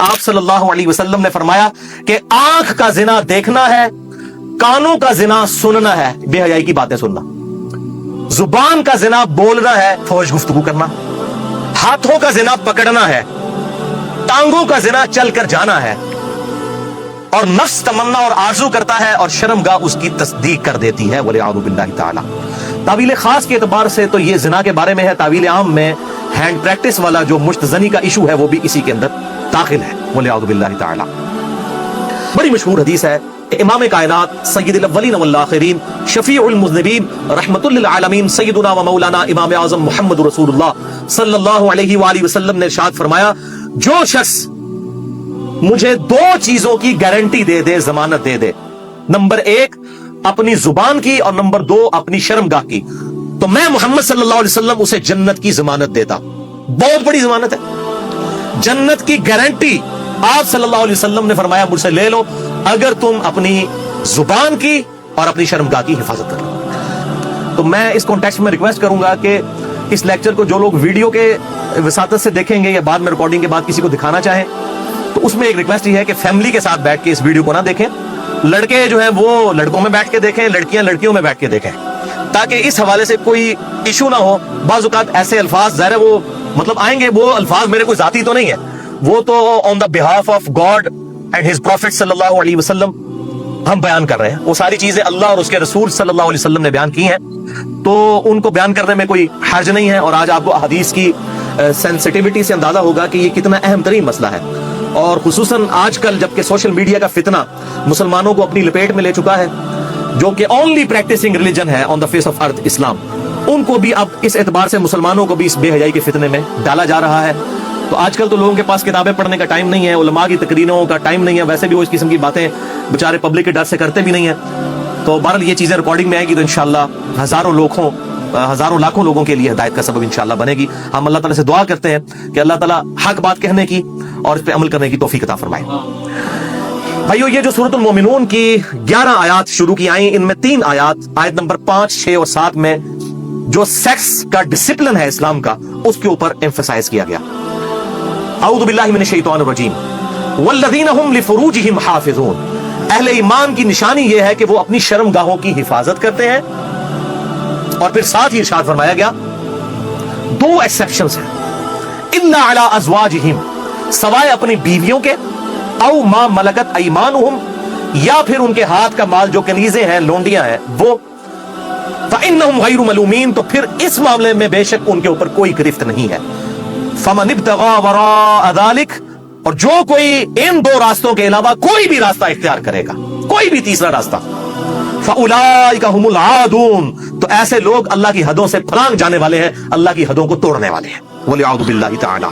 آپ صلی اللہ علیہ وسلم نے فرمایا کہ آنکھ کا زنا دیکھنا ہے، کانوں کا زنا سننا ہے، بے حیائی کی باتیں سننا، زبان کا زنا بولنا ہے، فحش گفتگو کرنا، ہاتھوں کا زنا پکڑنا ہے، ٹانگوں کا زنا چل کر جانا ہے، اور نفس تمنا اور آرزو کرتا ہے اور شرمگاہ اس کی تصدیق کر دیتی ہے، وَلِعَوْذُ بِاللَّهِ تَعَالَى۔ تعویل خاص کے اعتبار سے تو یہ زنا کے بارے میں ہے، تعویل عام میں ہینڈ پریکٹس والا جو مشت زنی کا ایشو ہے وہ بھی اسی کے اندر داخل ہے، وَلِعَوْذُ بِاللَّهِ تَعَالَى۔ بڑی مشہور حدیث ہے، امام کائنات سید الاولین والآخرین شفیع المذنبین رحمت للعالمین سیدنا و مولانا امام اعظم محمد رسول اللہ صلی اللہ علیہ وآلہ وسلم نے ارشاد فرمایا، جو شخص مجھے دو چیزوں کی گارنٹی دے دے، ضمانت دے دے، نمبر ایک اپنی زبان کی اور نمبر دو اپنی شرمگاہ کی، تو میں محمد صلی اللہ علیہ وسلم اسے جنت کی ضمانت دیتا۔ بہت بڑی ضمانت ہے، جنت کی گارنٹی۔ آپ صلی اللہ علیہ وسلم نے فرمایا مجھ سے لے لو اگر تم اپنی زبان کی اور اپنی شرمگاہ کی حفاظت کر لو۔ تو میں اس کانٹیکسٹ میں ریکویسٹ کروں گا کہ اس لیکچر کو جو لوگ ویڈیو کے وساطت سے دیکھیں گے یا بعد میں ریکارڈنگ کے بعد کسی کو دکھانا چاہیں تو اس میں ایک ریکویسٹ یہ ہے کہ فیملی کے ساتھ بیٹھ کے اس ویڈیو کو نہ دیکھیں، لڑکے جو ہیں وہ لڑکوں میں بیٹھ کے دیکھیں، لڑکیاں لڑکیوں میں بیٹھ کے دیکھیں، تاکہ اس حوالے سے کوئی ایشو نہ ہو۔ بعض اوقات ایسے الفاظ ظاہر ہے وہ مطلب آئیں گے، وہ الفاظ میرے کوئی ذاتی تو نہیں ہے، وہ تو on the behalf of God and his prophet صلی اللہ علیہ وسلم ہم بیان کر رہے ہیں، وہ ساری چیزیں اللہ اور اس کے رسول صلی اللہ علیہ وسلم نے بیان کی ہیں، تو ان کو بیان کرنے میں کوئی حرج نہیں ہے۔ اور آج آپ کو حدیث کی سینسٹیوٹی سے اندازہ ہوگا کہ یہ کتنا اہم ترین مسئلہ ہے، اور خصوصاً آج کل جبکہ سوشل میڈیا کا فتنہ مسلمانوں کو اپنی لپیٹ میں لے چکا ہے، جو کہ اونلی پریکٹسنگ ریلیجن ہے آن دا فیس آف ارتھ اسلام، ان کو بھی اب اس اعتبار سے مسلمانوں کو بھی اس بے حیائی کے فتنے میں ڈالا جا رہا ہے۔ تو آج کل تو لوگوں کے پاس کتابیں پڑھنے کا ٹائم نہیں ہے، علماء کی تقریروں کا ٹائم نہیں ہے، ویسے بھی وہ اس قسم کی باتیں بیچارے پبلک کے ڈر سے کرتے بھی نہیں ہیں۔ تو بہرحال یہ چیزیں ریکارڈنگ میں آئیں گی تو انشاءاللہ ہزاروں لاکھوں لوگوں کے لیے ہدایت کا سبب انشاءاللہ بنے گی۔ ہم اللہ تعالیٰ سے دعا کرتے ہیں کہ اللہ تعالیٰ حق بات کہنے کی اور اس پہ عمل کرنے کی توفیق عطا فرمائے۔ بھائیو، یہ جو سورۃ المومنون کی 11 آیات شروع کی آئیں، ان میں 3 آیات، آیت نمبر 5، 6 اور 7 میں جو سیکس کا ڈسپلن ہے اسلام کا، اس کے اوپر ایمفسائز کیا گیا۔ اعوذ باللہ من الشیطان الرجیم، والذین هم لفروجہم حافظون، اہل ایمان کی نشانی یہ ہے کہ وہ اپنی شرمگاہوں کی حفاظت کرتے ہیں، اور پھر ساتھ ہی ارشاد فرمایا گیا 2 ایکسیپشنز ہیں، الا علی ازواجہم، سوائے اپنی بیویوں کے، او ما ملکت ایمانہم، یا پھر ان کے ہاتھ کا مال جو کنیزیں ہیں، لونڈیاں ہیں وہ، فإنہم غیر ملومین، تو پھر اس معاملے میں بے شک ان کے اوپر کوئی گرفت نہیں ہے۔ فمن ابتغى وراء ذلك، اور جو کوئی ان 2 راستوں کے علاوہ کوئی بھی راستہ اختیار کرے گا، کوئی بھی تیسرا راستہ، فاولئک هم العادون، تو ایسے لوگ اللہ کی حدوں سے پھلانگ جانے والے ہیں، اللہ کی حدوں کو توڑنے والے ہیں، وَلِعَوْذُ بِاللَّهِ تَعَالَى۔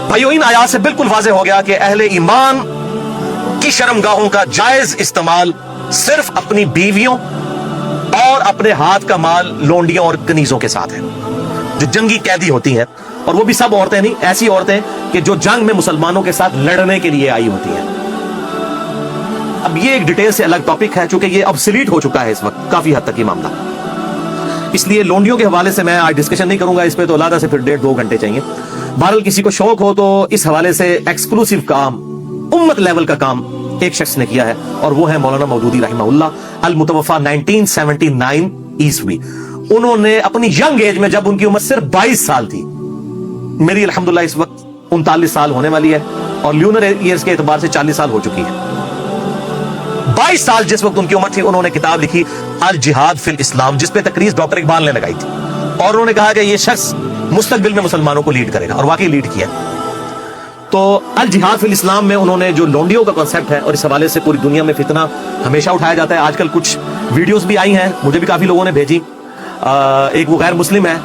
بھائیو، ان آیات سے بالکل واضح ہو گیا کہ اہل ایمان کی شرمگاہوں کا جائز استعمال صرف اپنی بیویوں اور اپنے ہاتھ کا مال لونڈیوں اور کنیزوں کے ساتھ ہے، جو جنگی قیدی ہوتی ہیں، اور وہ بھی سب عورتیں نہیں، ایسی عورتیں کہ جو جنگ میں مسلمانوں کے ساتھ لڑنے کے لیے آئی ہوتی ہیں۔ اب یہ ایک ڈیٹیل سے الگ ٹاپک ہے، چونکہ یہ ابسلیٹ ہو چکا ہے اس وقت کافی حد تک یہ معاملہ، اس لیے لونڈیوں کے حوالے سے میں آج ڈسکشن نہیں کروں گا اس پہ، تو علیحدہ سے پھر 1.5-2 گھنٹے چاہیے۔ بہرحال کسی کو شوق ہو تو اس حوالے سے ایکسکلوسیو کام، امت لیول کا کام ایک شخص نے کیا ہے، اور وہ ہے مولانا مودودی رحمہ اللہ، المتوفا 1979 عیسوی۔ انہوں نے اپنی ینگ ایج میں، جب ان کی عمر صرف 22 سال تھی، میری الحمدللہ اس وقت 39 سال ہونے والی ہے، اور لیونر ایئرز کے اعتبار سے 40 سال ہو چکی ہے، 22 سال جس وقت ان کی عمر تھی، انہوں نے کتاب لکھی الجہاد فی الاسلام، جس پہ تقریر ڈاکٹر اقبال نے لگائی تھی، اور انہوں نے کہا کہ یہ شخص مستقبل میں مسلمانوں کو لیڈ کرے گا، اور واقعی لیڈ کیا۔ تو الجہاد فی الاسلام میں انہوں نے جو لونڈیوں کا کنسیپٹ ہے، اور اس حوالے سے پوری دنیا میں فتنہ ہمیشہ اٹھایا جاتا ہے، آج کل کچھ ویڈیوز بھی آئی ہیں، مجھے بھی کافی لوگوں نے بھیجی، ایک وہ غیر مسلم ہے،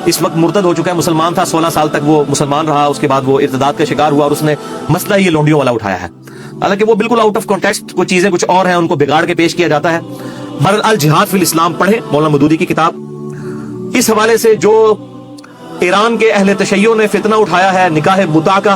اس وقت مرتد ہو چکا ہے، مسلمان تھا 16 سال تک وہ مسلمان رہا، اس کے بعد وہ ارتداد کا شکار ہوا، اور اس نے مسئلہ یہ لونڈیوں والا اٹھایا ہے، حالانکہ وہ بالکل آؤٹ آف کانٹیکسٹ، کچھ چیزیں کچھ اور ہیں، ان کو بگاڑ کے پیش کیا جاتا ہے۔ بہرحال الجہاد فی الاسلام پڑھیں، مولانا مودودی کی کتاب۔ اس حوالے سے جو ایران کے اہل تشیع نے فتنہ اٹھایا ہے نکاح متع کا،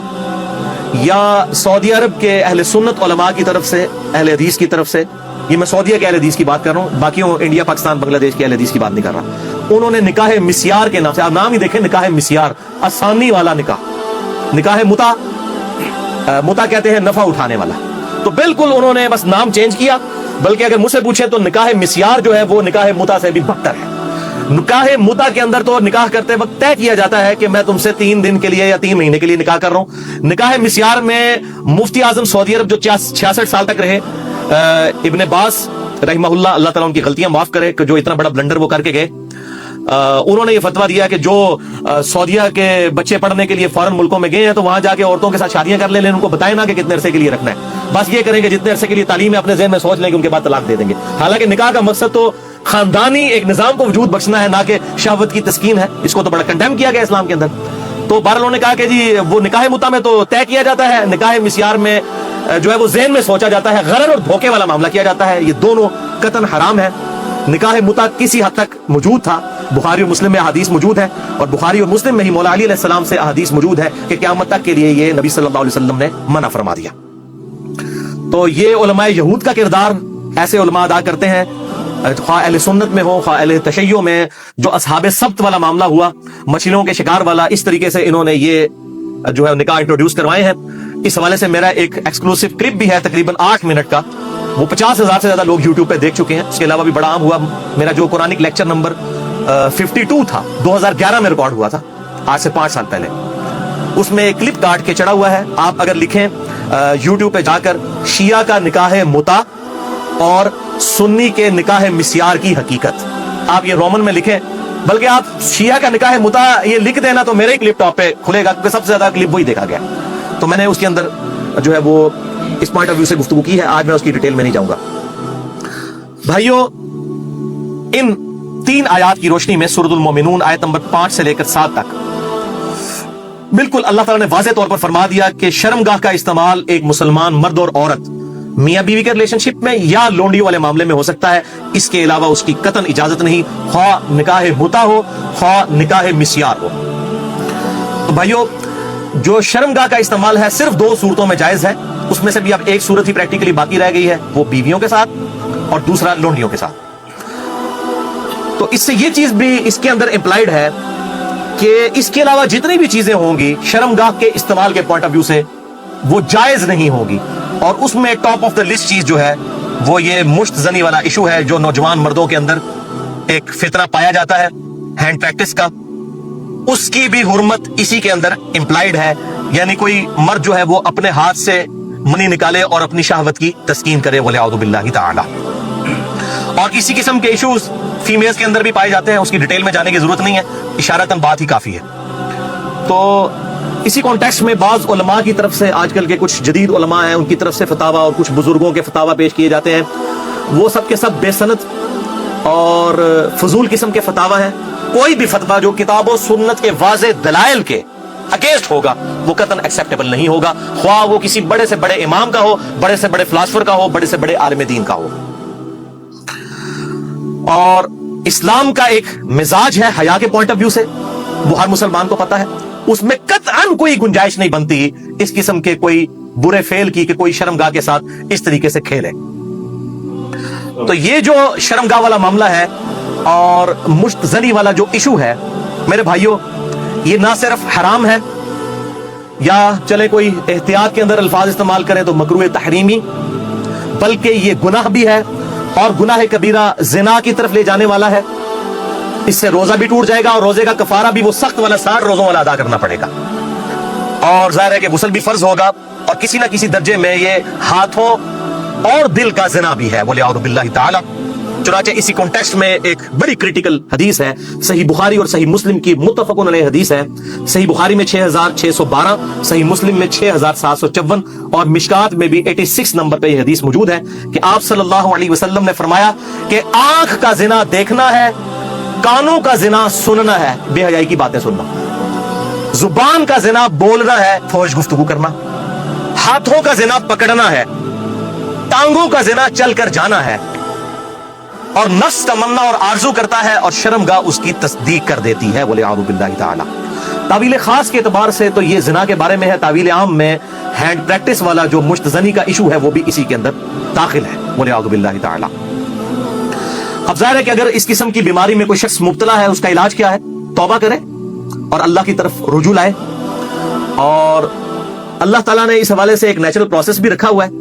یا سعودی عرب کے اہل سنت علماء کی طرف سے، اہل حدیث کی طرف سے، یہ میں سعودیہ کے اہل حدیث کی بات کر رہا ہوں، باقیوں انڈیا، پاکستان، بنگلہ دیش کے اہل حدیث کی بات نہیں کر رہا، انہوں نے نکاح مسیار کے نام سے، آپ نام ہی دیکھیں، نکاح مسیار، آسانی والا نکاح، نکاح متع، मुता कहते हैं नफा उठाने वाला, तो बिल्कुल उन्होंने बस नाम चेंज किया। बल्कि अगर मुझसे पूछे तो निकाह मिस्यार जो है वो निकाह मुता से भी बदतर है। निकाह मुता के अंदर तो निकाह करते वक्त तय किया जाता है कि मैं तुमसे 3 दिन के लिए या 3 महीने के लिए निकाह कर रहा हूं। निकाह मिस्यार में मुफ्ती आजम सऊदी अरब जो 66 साल तक रहे, इब्ने बास रहमहुल्लाह, अल्लाह ताला उनकी गलतियां माफ करे, कि जो इतना बड़ा ब्लंडर वो करके गए, उन्होंने ये फतवा दिया कि जो सऊदिया के बच्चे पढ़ने के लिए फॉरेन मुल्कों में गए हैं तो वहां जाके औरतों के साथ शादियां कर लें, उनको बताएं ना कि कितने अरसे के लिए रखना है, बस ये करेंगे जितने अरसे के लिए तालीम है अपने ज़हन में सोच लेंगे, उनके बाद तलाक दे देंगे। हालांकि निकाह का मकसद तो खानदानी एक निजाम को वजूद बख्शना है, ना कि शहवत की तस्कीन है। इसको तो बड़ा कंडेम किया गया इस्लाम के अंदर। तो बहरहाल उन्होंने कहा कि जी वो निकाह मुता में तो तय किया जाता है, निकाह मिस्यार में जो है वो ज़हन में सोचा जाता है, गरर और धोखे वाला मामला किया जाता है। ये दोनों कतन हराम है। निकाह मुता किसी हद तक मौजूद था, बुखारी और मुस्लिम में हदीस मौजूद है, और बुखारी और मुस्लिम में ही मौला अली अलैहिस्सलाम से हदीस मौजूद है कि क़यामत तक के लिए ये नबी सल्लल्लाहु अलैहि वसल्लम ने मना फरमा दिया। तो ये उलमाए यहूद का किरदार ऐसे उलमा अदा करते हैं, ख्वाह अहले सुन्नत में हो, ख्वाह अहले तशय्यो में। जो असहाबे सब्त वाला मामला हुआ, मछलियों के शिकार वाला, इस तरीके से इन्होंने ये जो है निकाह इंट्रोड्यूस करवाए हैं। इस हवाले से मेरा एक एक्सक्लूसिव क्लिप भी है तकरीबन 8 मिनट का, वो 50,000 से ज्यादा लोग यूट्यूब पे देख चुके हैं। उसके अलावा भी बड़ा आम हुआ मेरा जो कुरानिक लेक्चर नंबर 52 था, 2011 में रिकॉर्ड हुआ था, आज से 5 साल पहले। उसमें एक क्लिप काट के चढ़ा हुआ है, आप अगर लिखें यूट्यूब पे जाकर शिया का निकाह मुता और सुन्नी के निकाह मिस्यार की हकीकत, आप ये रोमन में लिखें, बल्कि आप शिया का निकाह मुता ये लिख देना तो मेरे ही क्लिप टॉप पे खुलेगा, क्योंकि सबसे ज्यादा क्लिप वही देखा गया। तो मैंने उसके अंदर जो है वो इस पॉइंट ऑफ व्यू से गुफ्तगू की है, आज मैं उसकी डिटेल में नहीं जाऊंगा। भाइयों, इन 3 आयात की रोशनी में सूरतुल मोमिनून आयत नंबर 5 से लेकर 7 तक बिल्कुल अल्लाह ताला ने वाज़ेह तौर पर फरमा दिया कि शर्मगाह का इस्तेमाल एक मुसलमान मर्द और औरत मियां बीवी के रिलेशनशिप में या लोंडियों वाले मामले में हो सकता है, इसके अलावा उसकी कतन इजाजत नहीं, ख्वाह निकाह मुता हो ख्वाह निकाह मिस्यार हो। तो भाइयों, जो शर्मगाह का इस्तेमाल है सिर्फ 2 सूरतों में जायज है, उसमें से भी अब एक सूरत ही प्रैक्टिकली बाकी रह गई है, वो बीवियों के साथ और दूसरा लोंडियों के साथ। तो इससे ये चीज भी इसके अंदर इंप्लाइड है कि इसके अलावा जितनी भी चीजें होंगी शर्मगाह के इस्तेमाल के पॉइंट ऑफ व्यू से वो जायज नहीं होगी। और उसमें टॉप ऑफ द लिस्ट चीज जो है वो ये मुश्त जनी वाला इशू है, जो नौजवान मर्दों के अंदर एक फितना पाया जाता है हैंड प्रैक्टिस का, उसकी भी हुर्मत इसी के अंदर इंप्लाइड है। यानी कोई मर्द जो है वो अपने हाथ से मनी निकाले और अपनी शहवत की तस्कीन करे, वले औदु बिल्लाहि ताला। और इसी किस्म के इश्यूज फीमेल्स के अंदर भी पाए जाते हैं, उसकी डिटेल में जाने की जरूरत नहीं है, इशारतन बात ही काफी है। तो इसी कॉन्टेक्स्ट में बाज उलमा की तरफ से, आजकल के कुछ जदीद उलमा हैं उनकी तरफ से फतावा और कुछ बुजुर्गों के फतावा पेश किए जाते हैं, वो सब के सब बेसनद और फजूल किस्म के फतावा हैं। कोई भी फतवा जो किताब और सुन्नत के वाज़े दलाइल के अगेंस्ट होगा वो कतन एक्सेप्टेबल नहीं होगा, ख्वाह वो किसी बड़े से बड़े इमाम का हो, बड़े से बड़े फिलासफर का हो, बड़े से बड़े आलिम दीन का हो। और इस्लाम का एक मिजाज है हया के पॉइंट ऑफ व्यू से, वो हर मुसलमान को पता है, उसमें कतअन कोई गुंजाइश नहीं बनती इस किस्म के कोई बुरे फेल की कि कोई शर्मगाह के साथ इस तरीके से खेले। तो ये जो शर्मगाह वाला मामला है और मुश्तजनी वाला जो इशू है, मेरे भाइयों, ये ना सिर्फ हराम है या चले कोई एहतियात के अंदर अल्फाज इस्तेमाल करें तो मकरूह तहरीमी, बल्कि ये गुनाह भी है और गुनाह कबीरा जिना की तरफ ले जाने वाला है। इससे रोजा भी टूट जाएगा और रोजे का कफारा भी वो सख्त वाला 60 रोजों वाला अदा करना पड़ेगा, और जाहिर है कि गुस्ल भी फर्ज होगा, और किसी ना किसी दर्जे में ये हाथों और दिल का जिना भी है, बोले औदु बिल्लाहि ताला। चुनाचे इसी कॉन्टेक्स्ट में एक बड़ी क्रिटिकल हदीस है, सही बुखारी और सही मुस्लिम की मुत्तफकुन अलैह हदीस है। सही बुखारी में 6612, सही मुस्लिम में 6754 और मिशकात में भी 86 नंबर पे यह हदीस मौजूद है कि आप सल्लल्लाहु अलैहि वसल्लम ने फरमाया कि आंख का जिना देखना है, कानों का जिना सुनना है, बेहयाई की बातें सुनना, जुबान का जिना बोलना है, फौज गुफ्तगू करना, हाथों का जिना पकड़ना है, टांगों का जिना चलकर जाना है, और नफ्स तमन्ना और आरजू करता है और शर्मगाह उसकी तस्दीक कर देती है, बोले औदु बिल्लाहि ताला। तावील खास के एतबार से तो ये जिना के बारे में है, तावील आम में हैंड प्रैक्टिस वाला जो मुश्तजनी का इशू है वो भी इसी के अंदर दाखिल है, बोले औदु बिल्लाहि ताला। अब जाहिर है कि अगर इस किस्म की बीमारी में कोई शख्स मुब्तला है, उसका इलाज क्या है? तौबा करे और अल्लाह की तरफ रुजू लाए और اللہ ताला ने इस हवाले से एक नेचुरल प्रोसेस भी रखा हुआ है,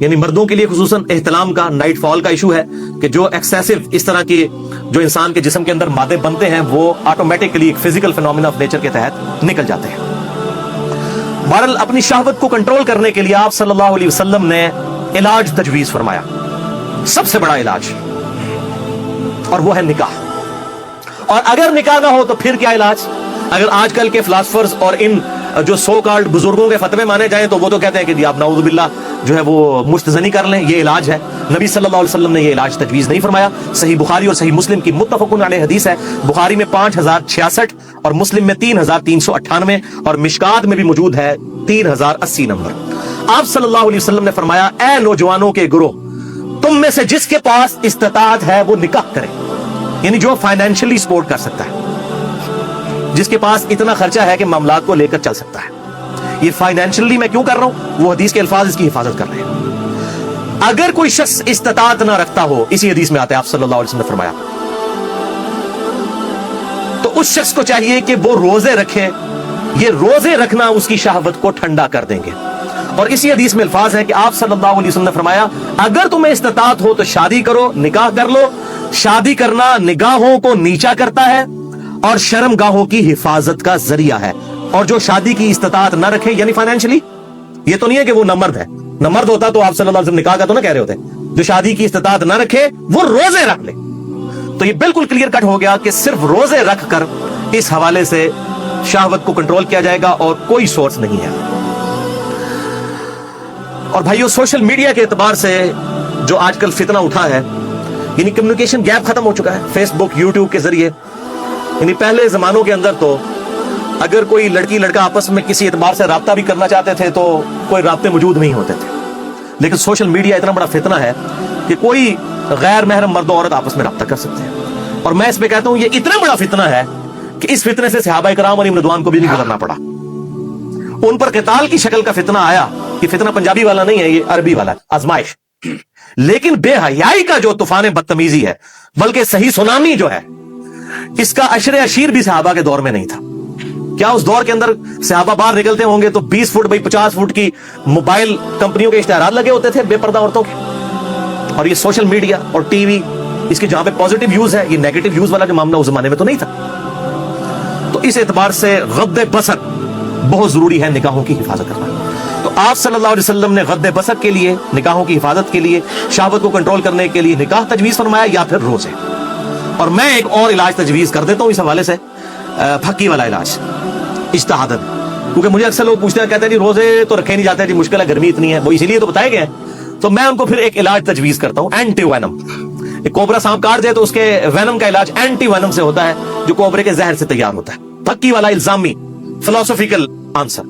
यानी मर्दों के लिए खुसूसन एहतलाम का, नाइट फॉल का इशू है कि जो एक्सेसिव इस तरह की जो इंसान के जिस्म के अंदर मादे बनते हैं वो ऑटोमेटिकली एक फिजिकल फिनोमिना ऑफ नेचर के तहत निकल जाते हैं। बहरहाल अपनी शहवत को कंट्रोल करने के लिए आप सल्लल्लाहु अलैहि वसल्लम ने इलाज तजवीज फरमाया, सबसे बड़ा इलाज, और वो है निकाह। और अगर निकाह ना हो तो फिर क्या इलाज? अगर आजकल के फिलासफर्स और इन जो सो कॉल्ड बुजुर्गों के फतवे माने जाएं तो वो तो कहते हैं कि आप नाउज़ुबिल्लाह जो है वो मुस्तज़नी कर लें, ये इलाज है। नबी सल्लल्लाहु अलैहि वसल्लम ने ये इलाज तजवीज़ नहीं फरमाया। सही बुखारी और सही मुस्लिम की मुत्तफ़क़ुन अलैह हदीस है, बुखारी में 5066 और मुस्लिम में 3398 और मिशकात में भी मौजूद है 3080 नंबर। आप सल्लल्लाहु अलैहि वसल्लम ने फरमाया, ऐ नौजवानों के गिरोह, तुम में से जिसके पास इस्तिताअत है वो निकाह करे, यानी जो फाइनेंशियली सपोर्ट कर सकता है, जिसके पास इतना खर्चा है कि मामलात को लेकर चल सकता है। ये फाइनेंशियली मैं क्यों कर रहा हूं? वो हदीस के अल्फाज इसकी हिफाजत कर रहे हैं। अगर कोई शख्स इस्तिताअत ना रखता हो, इसी हदीस में आता है, आप सल्लल्लाहु अलैहि वसल्लम ने फरमाया, तो उस शख्स को चाहिए कि वो रोजे रखे। ये रोजे रखना उसकी शहवत को ठंडा कर देंगे। और इसी हदीस में अल्फाज है कि आप सल्लल्लाहु अलैहि वसल्लम ने फरमाया, अगर तुम्हें इस्तिताअत हो तो शादी करो, निकाह कर लो। शादी करना निगाहों को नीचा करता है और शर्मगाहों की हिफाजत का जरिया है। और जो शादी की इस्तिताअत ना रखे, यानी फाइनेंशियली, ये तो नहीं है कि वो न मर्द है, न मर्द होता तो आप सल्लल्लाहु अलैहि वसल्लम निकाह का तो ना कह रहे होते। जो शादी की इस्तिताअत ना रखे वो रोजे रख ले। तो ये बिल्कुल क्लियर कट हो गया कि सिर्फ रोजे रख कर इस हवाले से शहवत को कंट्रोल किया जाएगा और कोई सोर्स नहीं है। और भाइयों, सोशल मीडिया के एतबार से जो आजकल फितना उठा है, यानी कम्युनिकेशन गैप खत्म हो चुका है फेसबुक यूट्यूब के जरिए। यानी पहले जमानों के अंदर तो अगर कोई लड़की लड़का आपस में किसी एतबार से राब्ता भी करना चाहते थे तो कोई राब्ते मौजूद नहीं होते थे। लेकिन सोशल मीडिया इतना बड़ा फितना है कि कोई गैर महरम मर्द औरत आपस में राब्ता कर सकते हैं। और मैं इसमें कहता हूं ये इतना बड़ा फितना है कि इस फितने से सहाबा इकराम और रिज़वान को भी नहीं गुजरना पड़ा। उन पर क़िताल की शक्ल का फितना आया। ये फितना पंजाबी वाला नहीं है, ये अरबी वाला आजमाइश। लेकिन बेहयाई का जो तूफान बदतमीजी है, बल्कि सही सुनामी जो है, इसका अशरे अशीर भी सहाबा के दौर में नहीं था। क्या उस दौर के अंदर सहाबा बाहर निकलते होंगे तो 20 फुट बाई 50 फुट की मोबाइल कंपनियों के इश्तिहारात लगे होते थे बेपर्दा औरतों के? और ये सोशल मीडिया और टीवी, इसके जहां पे पॉजिटिव यूज है, ये नेगेटिव यूज वाला जो मामला उस जमाने में तो नहीं था। तो इस एतबार से गद्दे बसर बहुत जरूरी है निकाहों की हिफाजत करना। तो आप सल्लल्लाहु अलैहि वसल्लम ने गद्दे बसर के लिए, निकाहों की हिफाजत के लिए, शहवत को कंट्रोल करने के लिए निकाह तजवीज फरमाया या फिर रोजे। और मैं एक और इलाज तजवीज कर देता हूं इस हवाले से, फक्की वाला इलाज, इज्तिहादन। क्योंकि मुझे अक्सर लोग पूछते हैं, कहते हैं जी रोजे तो रखे नहीं जाते जी, मुश्किल है, गर्मी इतनी है, वो इसीलिए तो बताए गए हैं। तो मैं उनको फिर एक इलाज तजवीज करता हूं, एंटी वेनम। कोबरा सांप काट जाए तो उसके वेनम का इलाज एंटी वेनम से होता है, जो कोबरे के जहर से तैयार होता है। फक्की वाला इल्जामी फिलोसॉफिकल आंसर।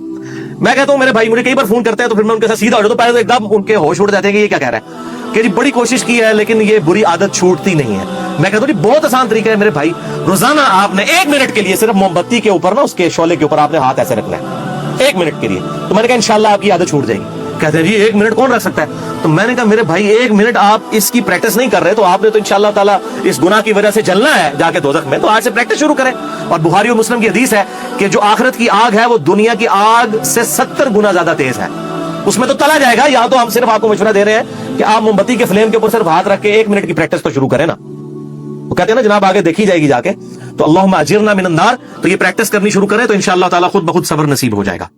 मैं कहता हूं मेरे भाई मुझे कई बार फोन करते हैं तो फिर मैं उनके साथ सीधा हो जाता हूं, पहले तो एकदम उनके होश उड़ जाते हैं कि ये क्या कह रहा है, कि जी बड़ी कोशिश की है लेकिन ये बुरी आदत छूटती नहीं है। मैं कहता हूं जी बहुत आसान तरीका है मेरे भाई, रोजाना आपने 1 मिनट के लिए सिर्फ मोमबत्ती के ऊपर ना, उसके शोले के ऊपर आपने हाथ ऐसे रखना है 1 मिनट के लिए। तो मैंने कहा इंशाल्लाह आपकी आदत छूट जाएगी। कहते हैं जी 1 मिनट कौन रख सकता है? तो मैंने कहा मेरे भाई 1 मिनट आप इसकी प्रैक्टिस नहीं कर रहे तो आपने तो इंशाल्लाह ताला इस गुनाह की वजह से जलना है जाके दोज़ख में, तो आज से प्रैक्टिस शुरू करें। और बुखारी और मुस्लिम की हदीस है कि जो आखिरत की आग है वो दुनिया की आग से 70 गुना ज्यादा तेज है, उसमें तो तला जाएगा। यहां तो हम सिर्फ आपको मशवरा दे रहे हैं कि आप मोमबत्ती के फ्लेम के ऊपर सिर्फ हाथ रख के 1 मिनट की प्रैक्टिस तो शुरू करें ना। वो कहते हैं ना जनाब आगे देखी जाएगी जाके, तो अल्लाहुम्मा अजिरना मिनन नार। तो ये प्रैक्टिस करनी शुरू करें तो इंशाअल्लाह ताला खुद ब खुद सब्र नसीब हो जाएगा।